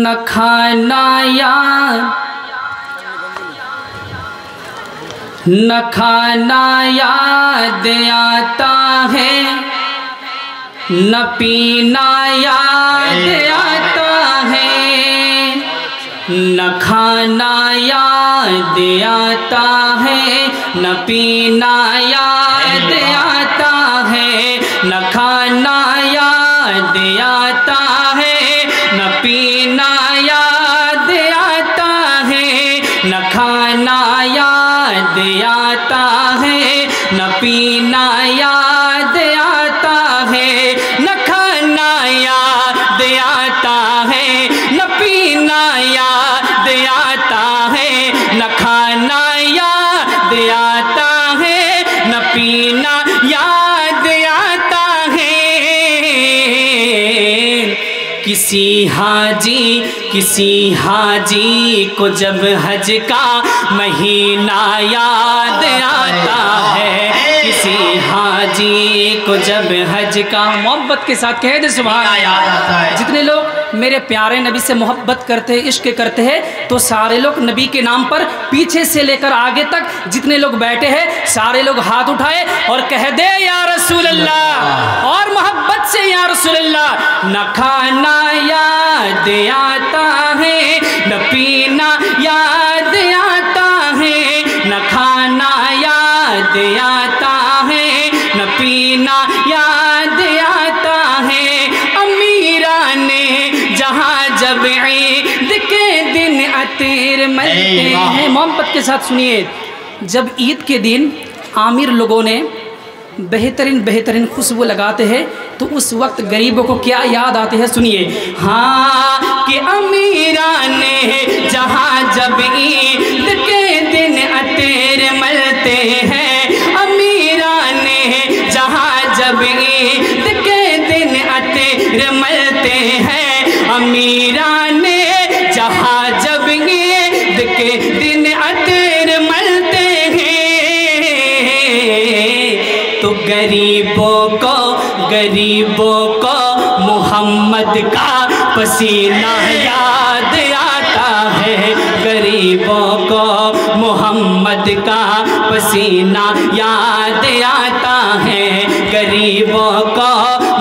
نہ کھانا یاد نہ کھانا یاد آتا ہے، نہ پینا یاد آتا ہے، نہ کھانا یاد آتا ہے، نہ پینا یاد آتا ہے، نہ کھانا یاد آتا ہے، نہ پینا یاد آتا ہے، نہ کھانا یاد آتا ہے، نہ پینا یاد آتا ہے، نہ کھانا یاد آتا ہے، نہ پینا یاد آتا ہے، نہ کھانا یاد آتا ہے، نہ پینا یاد آتا ہے۔ کسی حاجی کو جب حج کا مہینہ یاد آتا ہے، کسی حاجی کو جب حج کا، محبت کے ساتھ کہہ دے سبحان اللہ۔ جتنے لوگ میرے پیارے نبی سے محبت کرتے ہیں، عشق کرتے ہیں، تو سارے لوگ نبی کے نام پر پیچھے سے لے کر آگے تک جتنے لوگ بیٹھے ہیں سارے لوگ ہاتھ اٹھائے اور کہہ دے یا رسول اللہ، اور محبت سے یا رسول اللہ۔ نہ کھانا یاد آتا ہے، نہ پینا یاد آتا ہے، نہ کھانا یاد آتا ہے، نہ پینا یاد آتا ہے۔ امیران جہاں جب عید کے دن عطر ملتے ہیں، محبت کے ساتھ سنیے، جب عید کے دن عامر لوگوں نے بہترین خوشبو لگاتے ہیں تو اس وقت غریبوں کو کیا یاد آتے ہیں، سنیے۔ ہاں کہ امیران جہاں جب عید کے دن عطر ملتے ہیں، امیران جہاں جب عید کے دن عطر ملتے ہیں، امیران جہاں جب عید کے دن عطر ملتے ہیں، تو غریبوں کو محمد کا پسینہ یاد آتا ہے، غریبوں کو محمد کا پسینہ یاد آتا ہے، غریبوں کو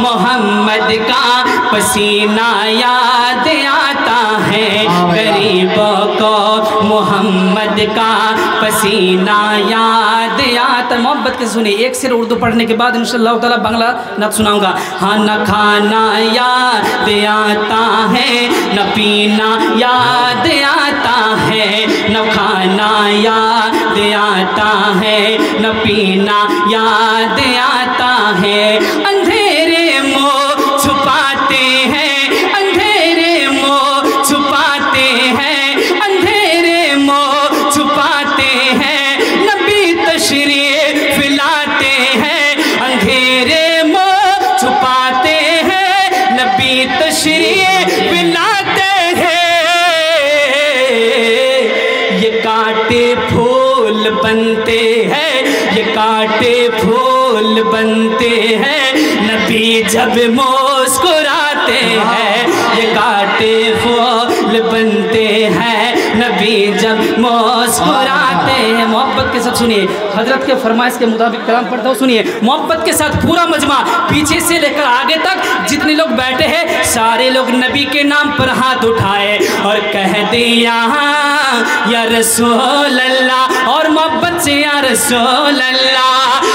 محمد کا پسینہ یاد آتا ہے، غریبوں کو محمد کا پسینہ یاد آتا۔ محبت کے سنیں، ایک سر اردو پڑھنے کے بعد انشاءاللہ تعالی بنگلہ نعت سناؤں گا۔ ہاں نہ کھانا یاد آتا ہے، نہ پینا یاد آتا ہے، نہ کھانا یاد آتا ہے، نہ پینا یاد آتا ہے۔ اندھیرے منہ چھپاتے ہیں، اندھیرے منہ چھپاتے ہیں، اندھیرے منہ چھپاتے ہیں، نبی تشریف لاتے ہیں، اندھیرے منہ چھپاتے ہیں، نبی تشریف لاتے ہیں۔ یہ کانٹے پھول بنتے ہیں، یہ کانٹے پھول بنتے ہیں، نبی جب مسکراتے ہیں، یہ کانٹے پھول بنتے ہیں، نبی جب مسکراتے ہیں۔ محبت کے ساتھ سنیے، حضرت کے فرمائش کے مطابق کلام پڑھتا ہوں، سنیے محبت کے ساتھ پورا مجمع پیچھے سے لے کر آگے تک جتنے لوگ بیٹھے ہیں سارے لوگ نبی کے نام پر ہاتھ اٹھائے اور کہہ دیا یا رسول اللہ، اور محبت سے یا رسول اللہ۔